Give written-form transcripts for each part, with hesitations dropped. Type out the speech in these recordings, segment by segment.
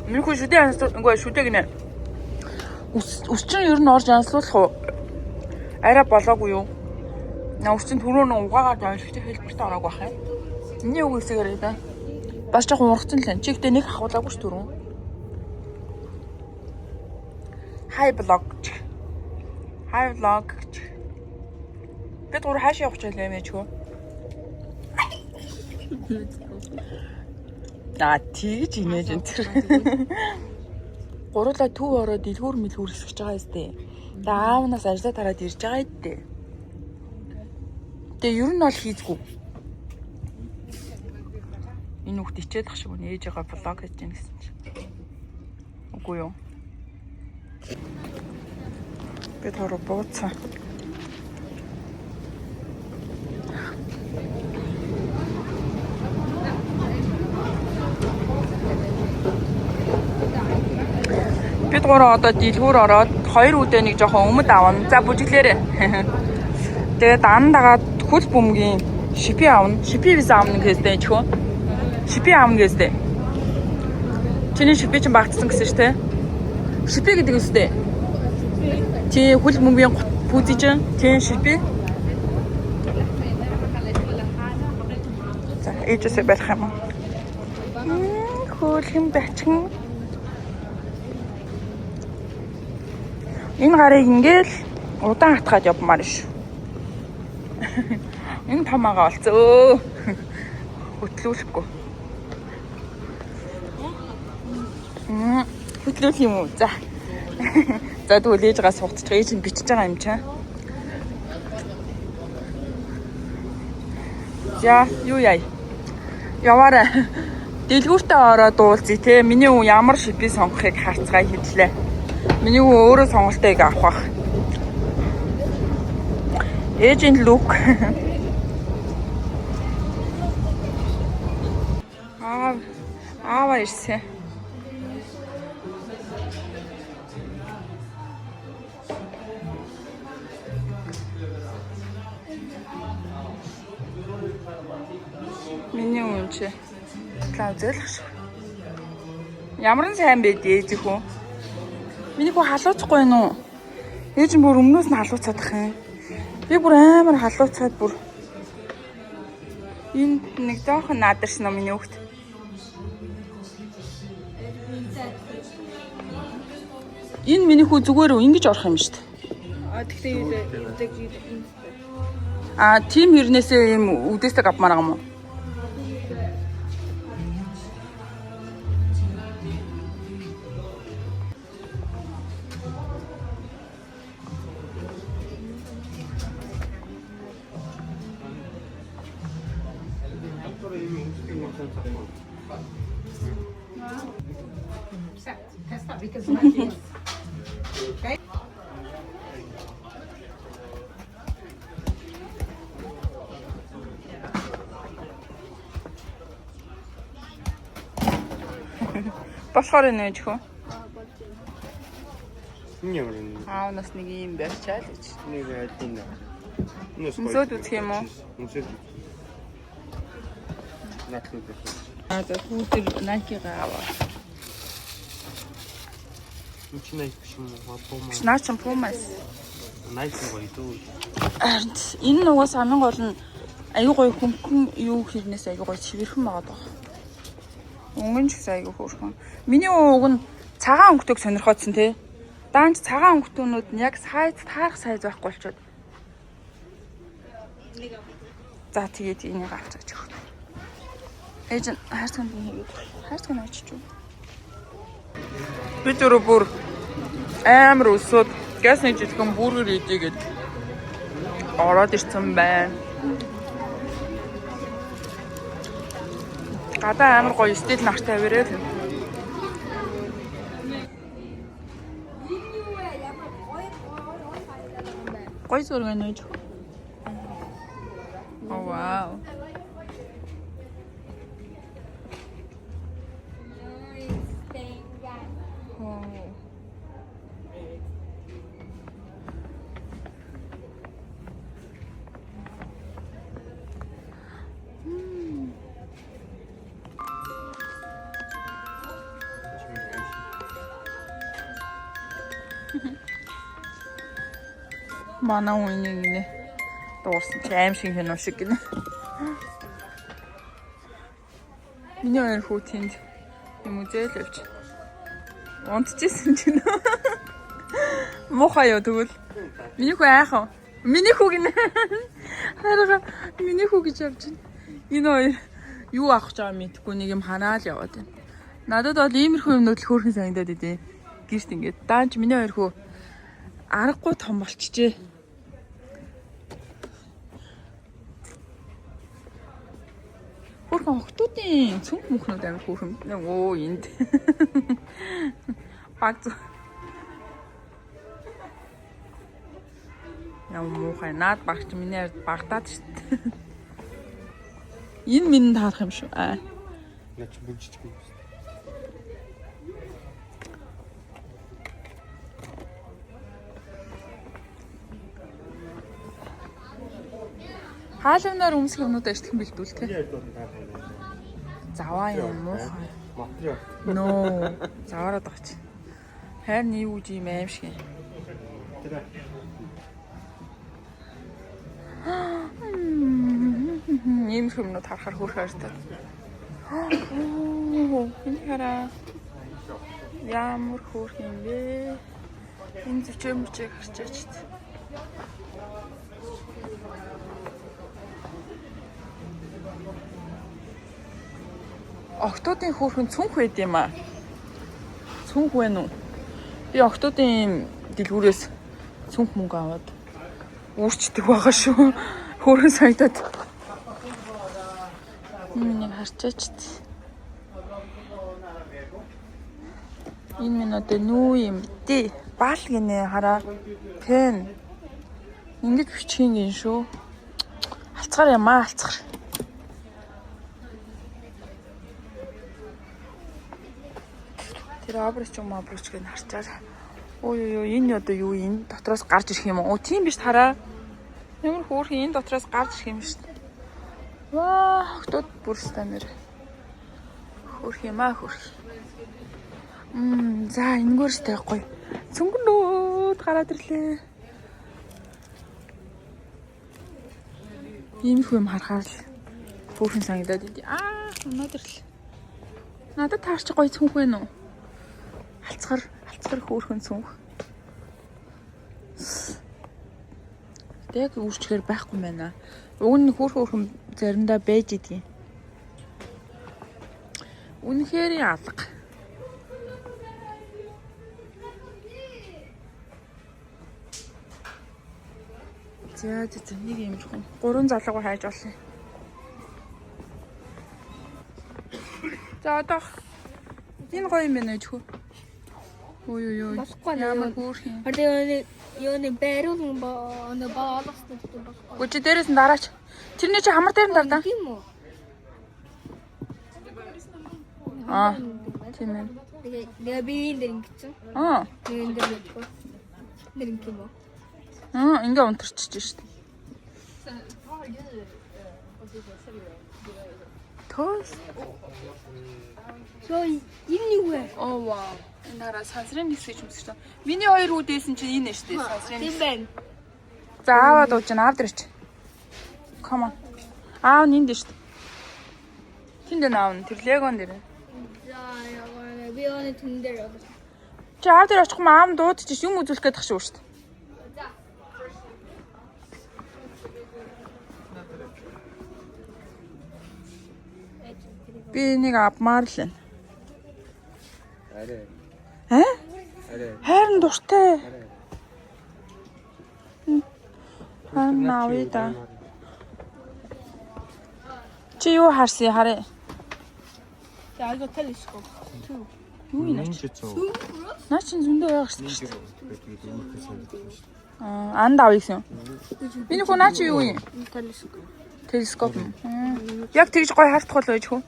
Минийхүү шүдээ анслуулгүй шүдээ гинэ. Өсчин ер нь орж анслуулах уу? Арай болоогүй юу? Өсчин түрүү нэг угаагаад ойлгохтой хэлбэртэй ороогүй бах юм. Эний үг хэсгээр да. Бас жоохон ургацсан л энэ. Чи гэдэг нэг ахуулаагүй ш түрүү. Hi vlog. Hi vlog. Бид гур хаашаа явах гэж байлаа чөө. Тэгж инээж энэ тэр. Гурлаа төв ороод дэлгүүр мэлгүүр хэсгэж байгаа юмстэй. Тэгээ аавнаас ажлаа тараад ирж байгаа юм. Тэгээ ер нь бол хийцгүй. Энэ хүүхд ичээд ах шиг үнэ ээжээгээ влог хийж гин гэсэн чинь. Үгүй юу. Би төрөө бууцсан. Бид гурав одоо дэлгүүр ороод 2 үдэ нэг жоохон өмд авна. За бүжиглээрээ. Тэгээд дагаад хөл бөмбөгийн шипи авна. Шипи виза авна гэжтэй чөө. Шипи авна гэжтэй. Чиний шипи чинь багтсан гэсэн шүү дээ. Шипи гэдэг үстэй. Чи хөл бөмбөгийн пүүзи чинь чи шипи. За ээжээсээ барих юм. Хөлхөн бачин. Энэ гарыг ингээл удаан хатгаад явмаар шүү. Энэ тамаагаа олцөө. Хөтлүүлэхгүй. Хөтлүүлэх юм уу? За. За тэгвэл ээжгаа суугдчих. Ээж нь бичиж байгаа юм чинь. За, юу яа? Яваарай. Дэлгүүртээ ороод уулзъя те. Миний үү ямар шипи сонгохыг харцгаая хэллээ. Миний үү өөрөө сонголтыг авах бах. Ээжийн лук. Аава ирсэн. Миний үнч. Лавзэлх шүү. Ямар нь сайн байдээ ээж хөө. Миний хөө халууцахгүй юм уу? Ээж нь бүр өмнөөс нь халууцаад ах юм. Би бүр амар халууцаад бүр. Энэ нэг жоохон надарсан миний хөвгт. Энэ миний хүү зүгээр ингэж орох юм шүү дээ. Тийм хэрнээсээ юм үдээстэй авмаар байгаа юм уу? Болохоор энэ ч хөө. Ямар юм? Аавнаас нэг юм барьчаал гэж. Нэг айдын. Өмсөд үзэх юм уу? Өмсөд. Натлууд. За хүүтэр Nike-га аваа. Үчнээ биш юм уу? Puma. Наач Pumas. Nike гоё дөө. Энэ нугас хамгийн гол нь аюу гоё хөнгөн юу хэрнээс аюу гоё чивэрхэн байгаа даа. Өнгөн ч гэсэн аюу хөөрхөн. Миний уг нь цагаан өнгөтэйг сонирхоодсон те. Даанч цагаан өнгөтөнүүд нь яг сайз таарах сайз байхгүй болчиход. За тэгээд энийг авчаач өгөх. Ээж нь хайрцаг нь хийгээд хайрцаг нь очиж юу. Би зүрх бүр амар өсөд гасны жилхэн бүргэр идээгээд ороод ирсэн байна. Гадаа амар гоё стил нартай авирэл. Гоё зураг нэж. Oh wow. Манай үнийг нэ дуурсан чи аим шиг хэнэ шиг гинэ. Миний хоёр хүү тэнд юм үзэл явж. Унтчихсэн чинь. Мохоо юу тэгвэл. Миний хүү айхав. Миний хүү гинэ. Хараа миний хүү гэж явж байна. Энэ хоёр юу авах гэж байгаа мэдгүй нэг юм ханаал яваад байна. Надад бол иймэрхүү юмнууд л хөөрхөн санагдаад идэв. Гэрт ингээд даанч миний хоёр хүү аргагүй том болчихжээ. Хөөрхөн охтуудын цүнх мөхнүүд амар хөөрхөн. Оо энд. Баг. Яа муухай наад багч миний ард багтаад шүү дээ. Энэ минь таарах юм шүү. Яч бүжижгүй. Хаалнаар өмсөх юмнуудаа ичтгэн бэлдүүл тэ. Заваа юм муухай. Материал. Ноо. Заваараад байгаа чи. Харин юу гэж юм аим шиг. Ийм юмнууд харахаар хөөрхөн харагдаад. Энэ хараа. Ямар хөөрхөн юм бэ? Энэ зүчмөчийг харчаач. Октоодын хөөрхөн цүнх байд юм аа. Цүнх байна уу? Би октоодын дэлгүүрээс цүнх мөнгө аваад үүрчдэг байгаа шүү. Хөөрхөн санагдаад. Миний харчаач. Энэ минь одоо нүү юм дээ. Баал гинэ хараа. Пен. Ингээд бичих юм шүү. Алцгаар юм аа, алцгаар. Тэр абрич юм абрич гэж харчаар. Ой энэ одоо юу энэ дотроос гарч ирэх юм уу? Тийм биш хараа. Ямар хөөрхөн энэ дотроос гарч ирэх юм шүү дээ. Ваа, хтод бүрстэ нэр. Хөөрх юм аа хөөрх. За энэгээрс тавихгүй. Цөнгөнөөд гараад ирлээ. Ийм их юм харахаар л хөөрхөн санагдаад идэв. Өнөөдөр л. Надад таарч гоё цүнх вэ нүү? Алцгар хөөрхөн цүнх. Яг үрчгээр байхгүй байна. Уг нь хөөрхөн заримдаа байж идэгин. Үнэхээр алга. За нэг юм жихэн. 3 залгуу хайж олъё. За одоо энэ гоё юм байна уу? Ой. Ямар хөөрхөн. Ёо бэрүүн боо баалгастай байна. Гүчи дээрээс нь дараач. Тэрний чи хамар дээр нь дардаа. Тийм үү? Тийм ээ. Тэгээ би энэ дэр ингэсэн. Энэ дэр ингэв. Дэр ингэв. Ингээ унтарчиж шүү дээ. Тос. So энэ юу вэ? Оо вау. Энэ хараа сансрын нэгсэж юмсэж байна. Миний хоёр үүдээсэн чинь энэ шүү дээ сансрын. Тийм байна. За аваад ууж н аав дэрч. Come on. Аав нэнд шүү дээ. Тэнд наав нь тэр легон дээр. За яа би өнө тэн дээр явах. Чи аав дээр очих юм аав нь дуудчих юм үзүүлэх гээд тах шүү дээ. Би нэг авмаар л байна. Харин дуртай. Навида. Чи юу харсан хараа? За айго телескоп. Юу юм чи? Наа чи зөндөө байгаа шүү дээ. Анд авъя гэсэн. Би нэг наа чи юу юм? Телескоп. Телескоп. Яг тэгж гоё хартах бол байж хөө.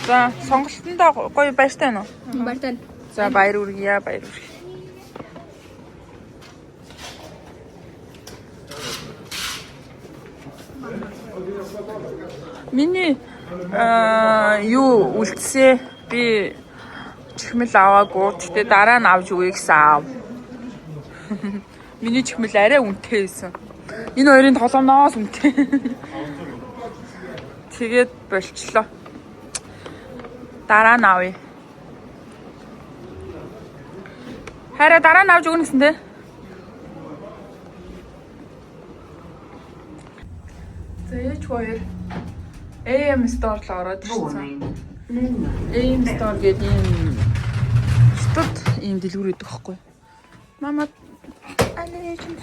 За сонголтондоо гоё баяртай байна уу? Баяртай. За баяр үргье баяр үргье. Миний юу үлдсээ Би чихмэл аваагүй. Гэтэ дараа нь авч өгье гэсэн аав. Миний чихмэл арай үнэтэй байсан. Энэ хоёрын толгоноос үнэтэй. Тэгээд болчлоо. Дараа нь авъя. Хараа дараа нь авч өгнө гэсэн тэ. Зээч хоёр AM Store л ороод ирсэн. AM Store гэдэг юм студ ийм дэлгүүр өгдөг байхгүй. Мама алээж юм.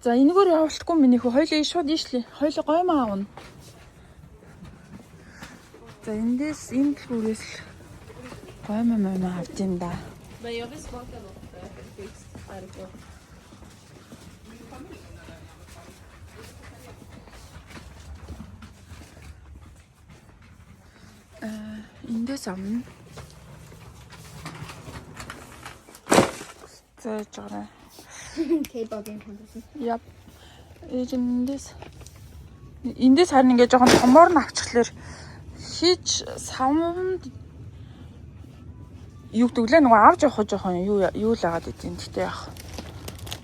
За энэгээр явуулахгүй минийхүү хоёлаа шууд ийшлээ. Хоёлаа гоймоо аавна. За эндээс энэ дэлгүүрээс гоймоо авд юм да. Эндээс авна. За жаарай. K-pop-ийн композиц. Яп. Эндээс харин ингээ жоохон томоор нь авчихлаар хийж савнд юу гэвэл нөгөө авч явах жоохон юу л агаад идэв. Тэгтээ яах.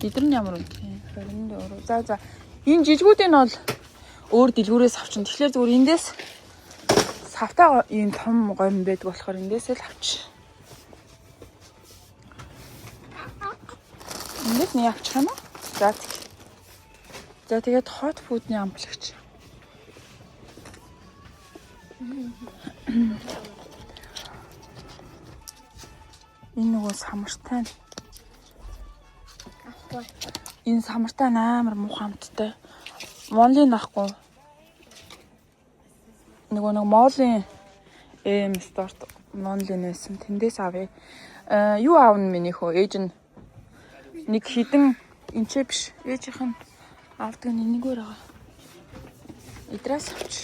Эдгээр нь ямар үнэтэй. 24. За. Энэ жижигүүдийн бол өөр дэлгүүрээс авчин. Тэгэхээр зүгээр эндээс савтаа ийм том гомь байдаг болохоор эндээс л авч. Эндээс нь явчих юм уу? За тэгээд hot food-ны амплагч. Энэ нөгөө самартай. Энэ самартай амар муухай амттай. Монлын ахгүй. Нөгөө моолын сторт монлын байсан. Тэндээс авъя. Юу аавна минийхөө ээж нь нэг хідэн энчээ биш. Ээжийнх нь авдаг нэггээр байгаа. Идраас авч.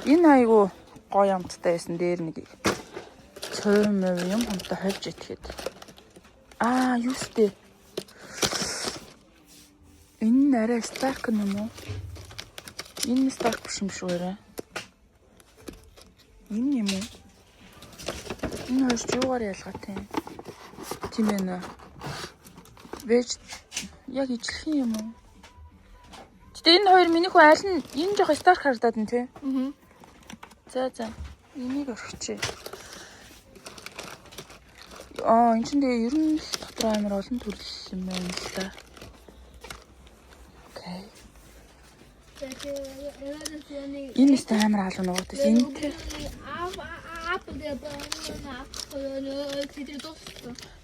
Энэ айгу гоё амттай байсан дээр нэг цөм юм хамтаа хольж итгэхэд. Юу сте. Энэ арай старк юм уу? Энэ старк биш юм шүү арай. Энэ юм уу? Энэ хоёр ч юугаар ялгаатай юм? Тийм ээ. Вэж яг ижлэх юм уу? Гэтэ энэ хоёр минийхүү аль нь энэ жоох старк харагдаад байна тий. За. Энийг орхичих. Энэ чинь тэгээ ер нь дотор амар олон төрөл юм байна л да. Окей. Энэ нэст амар алуу нугатас. Энэ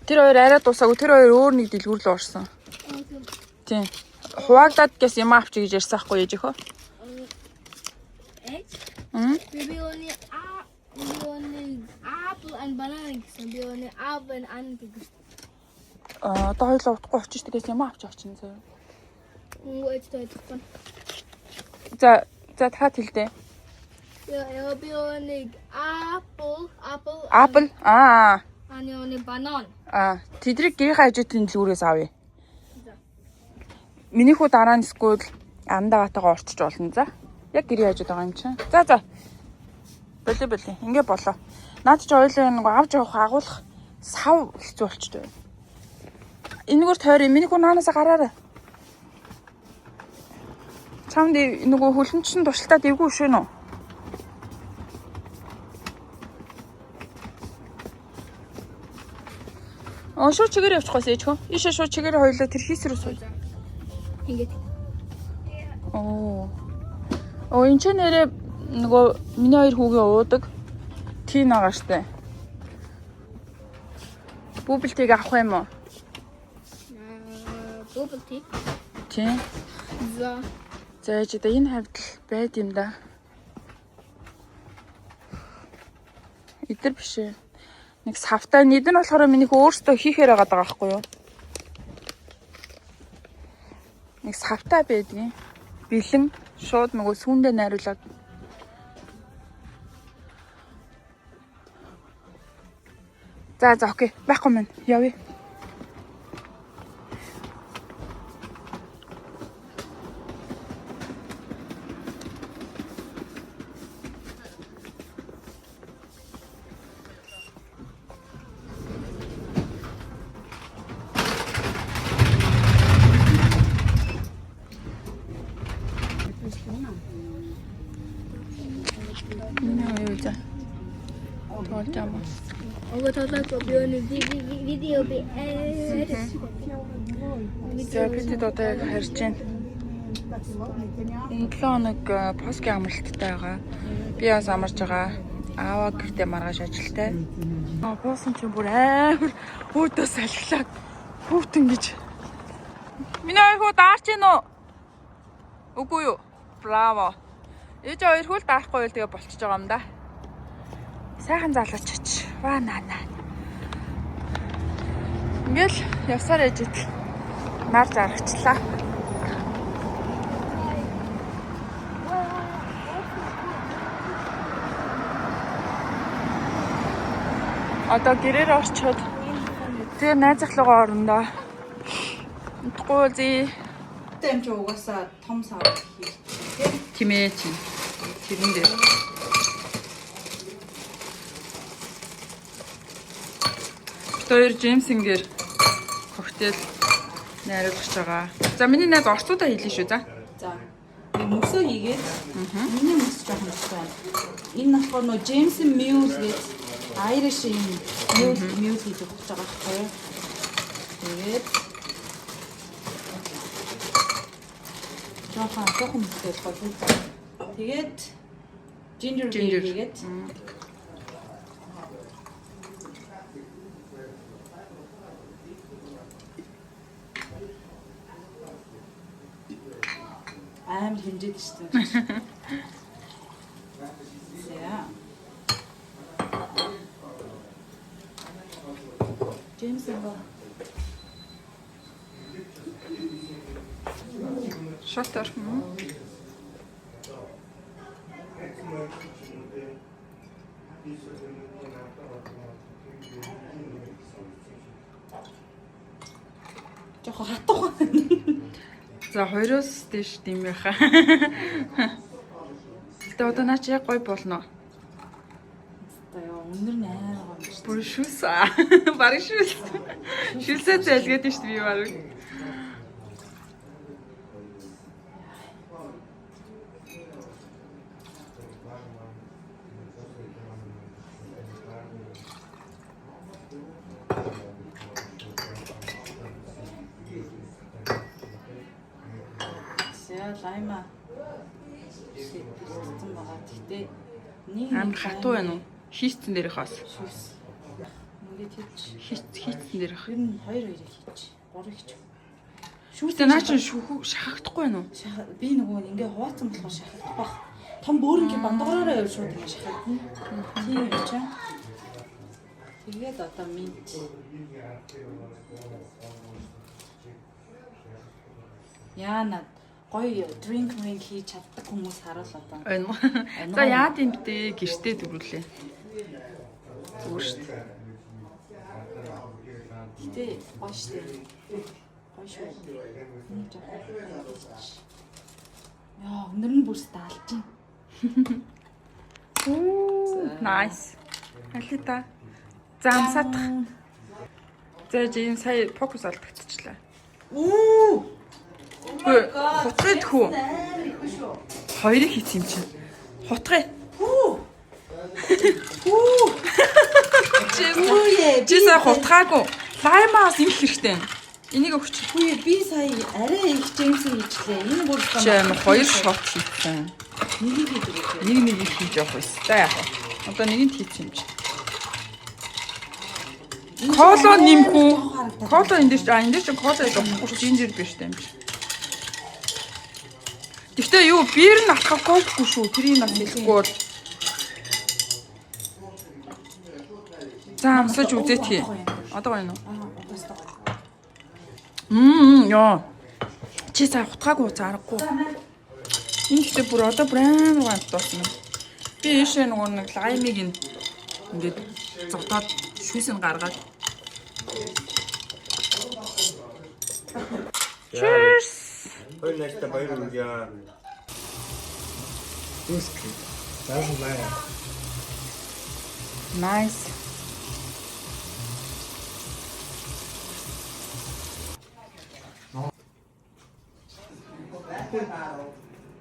тэр хоёр арай дуусаагүй. Тэр хоёр өөр нэг дэлгүүр л орсон. Тийм. Хуваагдаад гэс юм авч гэж ярьсан хгүй ээж ихөө. We only apple and banana гэсэн. Би only apple and гэсэн. Одоо хоёулаа утгагүй очиж тэгээс юм авч явах чинь заяа. Өөчтэй. За та хэлдэ. Би only apple. And only banana. Тэдрийг гэрийн хажуудын дэлгүүрээс авъя. Минийхүү дараа нь скул андагатайгаа орчиж болно. За. Яг гэрийн хажууд байгаа юм чинь. За. Болоо. Ингээ болоо. Наад чи ойлоо нэг авч явах агуулах сав хэцүү болчтой байна. Энэгээр тойроо минийхүү наанаас гараарай. Чамд нөгөө хөлмч нь туршилтаа дэвгүй швэ нөө. Шууд чигээр явчихгүйс ээж хөө. Ийшээ шууд чигээр хоёлоо тэр хийсрүү сууя. Ингээд. Энэ ч нэрээ нөгөө миний хоёр хүүгийн уудаг тин байгаа штэ. Бублтиг авах юм уу? Бублтиг. Тийм. За чи да энэ хавьд байд юм да. Идэр биш ээ. Нэг савтай нэдэн болохоор минийх өөртөө хийхээр байгаа даа байхгүй юу? Нэг савтай байдгийн. Бэлэн шууд нөгөө сүүндээ найруулаад. За окей. Байхгүй мэн. Явъя. Юу вэ? Тоолж байгаа. Ого толгой бионы видео би За бид одоо яг харж байна. Энэ 7 хоног Пасхийн амралттай байгаа. Би бас амарч байгаа. Аава гэртээ маргааш ажилтай. Буусан чинь бүр амар өөдөөс алхлаа. Хүүтэн гэж. Миний хоёр хүү даарч гин үү? Үгүй юу? Браво. Ээж хоёр хүү даарахгүй байл тэгээ болчихж байгаа юм да. Сайхан залуучаач. Ваа наа. Ингээл явсаар ээжэд нар зарагчлаа. Одоо гэрээр орчоод тэгээ найзахлуугаа орондоо. Утгагүй зээ. Тэмч угаасаа том сав хийх. Тимээ чи. Тэрэн дээр. Тэр Джеймсингээр коктейл найруулж байгаа. За миний найз орцуудаа хэлээ шүү за. За. Мөсөө хийгээд миний мөс жоохон байна. Энэ болохоор нөө Jameson Mule гэж Irish Mule хийж өгч байгаа байхгүй. Тэгээд жоохон мөсөө болов. Тэгээд ginger хийгээд амар хэмжээд шүү дээ. За. Jameson ба. Шатар. Жохо хатуу. За хоёроос дэш димээха. Гэтэ одоо наач яг гой болно. Одоо өнөр нь амар гоё шүү. Бүр шүс. Бараг шүс. Шүсээ зэлгээд шүү би бараг. Лайма. Систем байгаа. Гэтэ нэг Амар хатуу байна уу? Хийцэн дээрх бас. ингээд хийж. Хийцэн дээрх. Ер нь 2-2 хийж. 3 хийж. Шүүхтэй наа чи шахагдахгүй байна уу? Би нөгөө ингээ хуваацсан болохоор шахагдах байх. Том бөөрнгийн бандагаараа явж шууд ингээ шахагдана. Тийм юм чаа. Тэгээд одоо минт. Яна гоё drink хийж чаддаг хүмүүс харуул одоо. За яа тийм бэ? Гэртээ дөрүүлээ. Зүгээр шүү дээ. Тэ гоё шүү дээ. Гоё шүү. Яа, өнөр нь бүрс даалж байна. Nice. Алита. За амсаадах. За жин сая фокус алдагдчихлаа. Хутраад хүү. Хоёрыг хийц юм чинь. Хутгая. Жисаа хутгаагүй. Лаймаас их хэрэгтэй. Энийг өгч. Хүү би сая арай их Джеймсийн хийчлээ. Энэ бүр амар хоёр шот хийсэн. Нэг хийж явах байсан. За яах вэ? Одоо нэгэнд хийц юм чинь. Кола нэмхүү. Кола энэ дээр чинь кола явахгүй жинжер биш юм чи. Гэхдээ юу биер нь алкоголгүй шүү. Тэрийг нас хэлэхгүй бол. За амсаж үзээ тий. Одоо гоё юу? Яа. Чи цаа хутгаагүй цаарахгүй. Энэ ихтэй бүр одоо брэнд ганд тоосон юм. Би ийшээ нөгөө нэг лаймыг ингээд зодоод шүүсийг гаргаад. Cheers. Хоёр найзтай баяр үргэлээ. Үсгий. That's Nice.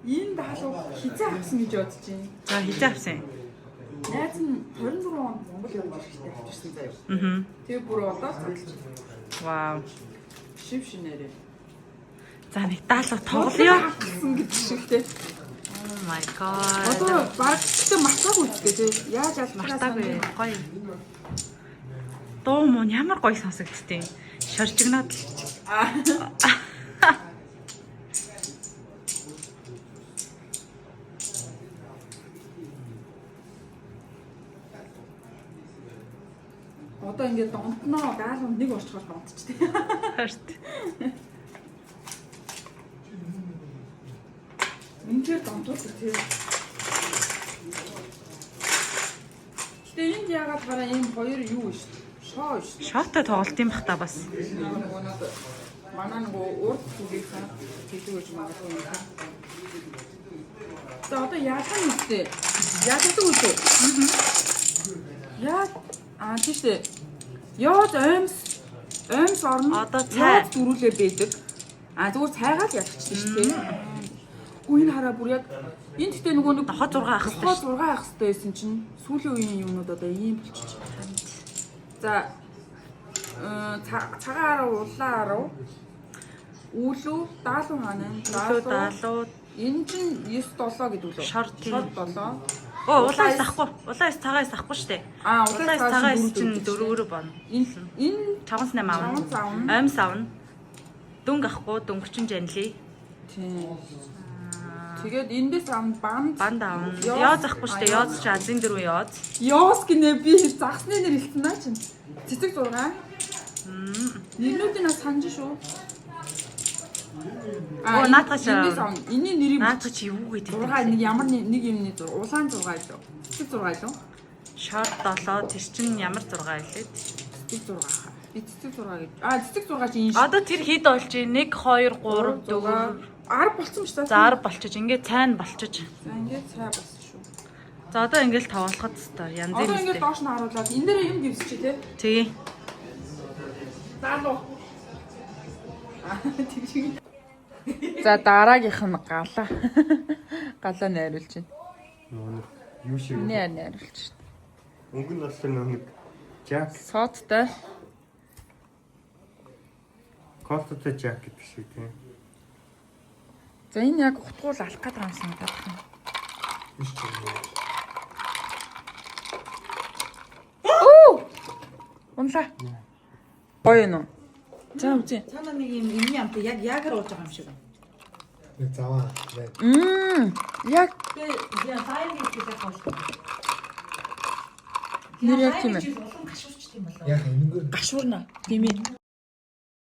Энэ даалуу хизээ авсан гэж бодож байна. За хизээ авсан. Найз нь 26 онд Монгол явж ирэхдээ авчихсан заяа. Тэгээ бүр одоо цаглаж. Вау. Шив шинээрээ. За нэг даалуу тоглоё. Авсан гэж шигтэй. Oh my god. Одоо баг ч матаг үзтээ тий. Яаж Мартаагүй гоё. Дуу мөн ямар гоё сонсогдтiin. Шоржигнаад л. Одоо ингээд донтноо даалганд нэг уучгаар донтчихдээ. Харт. Үнээр донтуулдаг тий. Гэтэ энд яагаад хараа ийм хоёр юу шүү дээ. Шоо шүү. Шотой тоглолт юм бах та бас. Манай нэг урд хүүгийнхаа хэлүүж магадгүй юм байна. За одоо яахан үстэй. Яадаг үстэй. Яа тийшээ. Яод оймс орно. Одоо цай дөрүүлээ байдаг. Зүгээр цайгаа л ялчихсан шүү дээ. Үн хараа бүр яг энэ гэхдээ нөгөө нэг дохоо 6 ах хэвчээ. 6 ах хэвчээ байсан чинь сүүлийн үеийн юмнууд одоо ийм болчих. За цагаараа улаараа үүлүү даалуу хаана даалуу энэ чинь 9-7 гэдэг үү? Шорт 7. Оо улаас ахгүй. Улаас цагаас ахгүй штэ. Улаас цагаас чинь 4 боно. Энэ 5-8 аавна. Оймс аавна. Дүнг ахгүй, дөнгөчин жанли. Тийм. Тэгээд эндээс аавна банд аавна. Яоз ахгүй штэ. Яоз чи азин дөрөв яоз. Яоз гинэ би загсны нэр хэлсэн наа чинь. Цэцэг 6. Нэрнүүдийг нас санаж шүү. Наатгаш. Энийн нэрийг наатгач юу гэдэг. 6 нэг ямар нэг юмны 6. Улаан 6 илүү. Цэцэг 6 илүү. Шорт 7 тэр чин ямар 6 илээд. Цэцэг 6. Би цэцэг 6 гэж. Цэцэг 6 чи энэ. Одоо тэр хэд болж байна? 1 2 3 4 10 болцсон шүү дээ. За 10 болчих. Ингээд цайн болчих. За ингээд цай болсон шүү. За одоо ингээд тавуулахад та янз одоо ингээд доош нь харуулаад энэ дээр юм гівсчээ тий. Тэгээ. Заалуу. За дараагийнх нь галаа. Галаа найруулж байна. Юу шиг вэ? Найруулж байна. Өнгө нь бас нэг жак, Соттой. кофтой жак гэдэг шиг тийм. За энэ яг утгуул алах гэдэг юм санагдаад байна. Биш ч юм. Унлаа. Гоё юу? За үзье. Цаана нэг юм энэний амт яг ягаар ууж байгаа юм шиг байна. Нэг заваа. Яг Тэгээ сайн гэж хэлэх болсон. нэр яг тийм ээ. Улам гашуурч тийм болоо. Яг энэгээр Гашуурна. Тийм ээ.